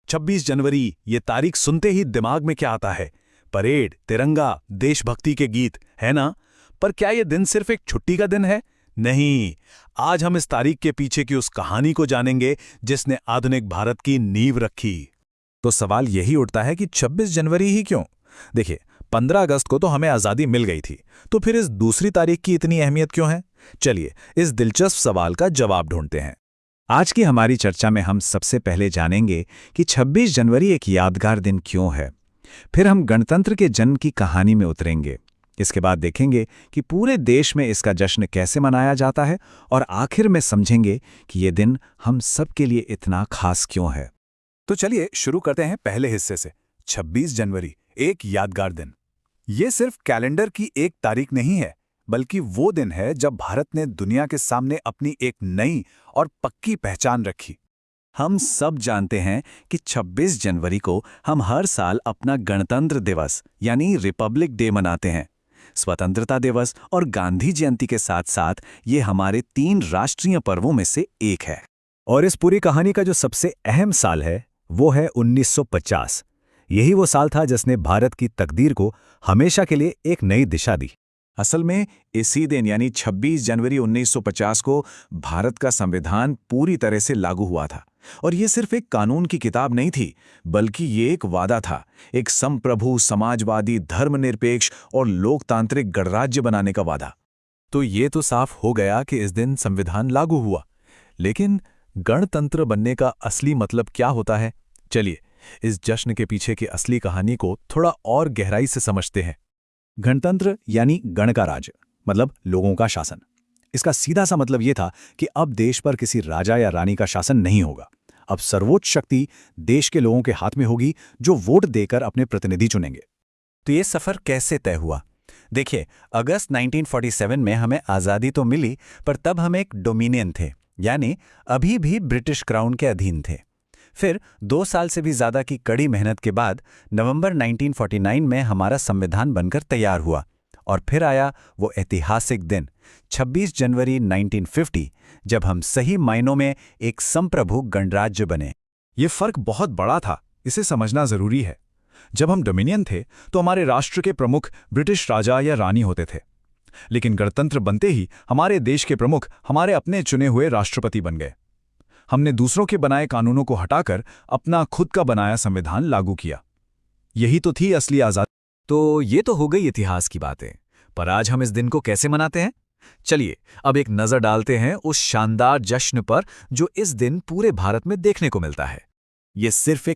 26 जनवरी ये तारीख सुनते ही दिमाग में क्या आता है? परेड, तिरंगा, देशभक्ति के गीत, है ना? पर क्या ये दिन सिर्फ एक छुट्टी का दिन है? नहीं। आज हम इस तारीख के पीछे की उस कहानी को जानेंगे जिसने आधुनिक भारत की नींव रखी। तो सवाल यही उठता है कि 26 जनवरी ही क्यों? देखिए, 15 अगस्त को तो हमें आज़ादी मिल गई थी, तो फिर इस दूसरी तारीख की इतनी अहमियत क्यों है? चलिए, इस दिलचस्प सवाल का जवाब ढूंढते हैं। आज की हमारी चर्चा में हम सबसे पहले जानेंगे कि 26 जनवरी एक यादगार दिन क्यों है। फिर हम गणतंत्र के जन्म की कहानी में उतरेंगे। इसके बाद देखेंगे कि पूरे देश में इसका जश्न कैसे मनाया जाता है, और आखिर में समझेंगे कि ये दिन हम सबके लिए इतना खास क्यों है। तो चलिए शुरू करते हैं पहले हिस्से से। 26 जनवरी, एक यादगार दिन। ये सिर्फ कैलेंडर की एक तारीख नहीं है, बल्कि वो दिन है जब भारत ने दुनिया के सामने अपनी एक नई और पक्की पहचान रखी। हम सब जानते हैं कि 26 जनवरी को हम हर साल अपना गणतंत्र दिवस यानी रिपब्लिक डे मनाते हैं। स्वतंत्रता दिवस और गांधी जयंती के साथ साथ ये हमारे 3 राष्ट्रीय पर्वों में से एक है। और इस पूरी कहानी का जो सबसे अहम साल है वो है 1950। यही वो साल था जिसने भारत की तकदीर को हमेशा के लिए एक नई दिशा दी। असल में इसी दिन यानी 26 जनवरी 1950 को भारत का संविधान पूरी तरह से लागू हुआ था। और ये सिर्फ एक कानून की किताब नहीं थी, बल्कि ये एक वादा था, एक संप्रभु, समाजवादी, धर्मनिरपेक्ष और लोकतांत्रिक गणराज्य बनाने का वादा। तो ये तो साफ हो गया कि इस दिन संविधान लागू हुआ, लेकिन गणतंत्र बनने का असली मतलब क्या होता है? चलिए, इस जश्न के पीछे की असली कहानी को थोड़ा और गहराई से समझते हैं। गणतंत्र यानी गण का राज, मतलब लोगों का शासन। इसका सीधा सा मतलब ये था कि अब देश पर किसी राजा या रानी का शासन नहीं होगा। अब सर्वोच्च शक्ति देश के लोगों के हाथ में होगी, जो वोट देकर अपने प्रतिनिधि चुनेंगे। तो ये सफर कैसे तय हुआ? देखिए, अगस्त 1947 में हमें आज़ादी तो मिली, पर तब हम एक डोमिनियन थे, यानी अभी भी ब्रिटिश क्राउन के अधीन थे। फिर 2 साल से भी ज़्यादा की कड़ी मेहनत के बाद नवंबर 1949 में हमारा संविधान बनकर तैयार हुआ। और फिर आया वो ऐतिहासिक दिन 26 जनवरी 1950, जब हम सही मायनों में एक संप्रभु गणराज्य बने। ये फर्क बहुत बड़ा था, इसे समझना जरूरी है। जब हम डोमिनियन थे तो हमारे राष्ट्र के प्रमुख ब्रिटिश राजा या रानी होते थे, लेकिन गणतंत्र बनते ही हमारे देश के प्रमुख हमारे अपने चुने हुए राष्ट्रपति बन गए। हमने दूसरों के बनाए कानूनों को हटाकर अपना खुद का बनाया संविधान लागू किया। यही तो थी असली आज़ादी। तो ये तो हो गई इतिहास की बातें, पर आज हम इस दिन को कैसे मनाते हैं? चलिए अब एक नज़र डालते हैं उस शानदार जश्न पर जो इस दिन पूरे भारत में देखने को मिलता है। ये सिर्फ एक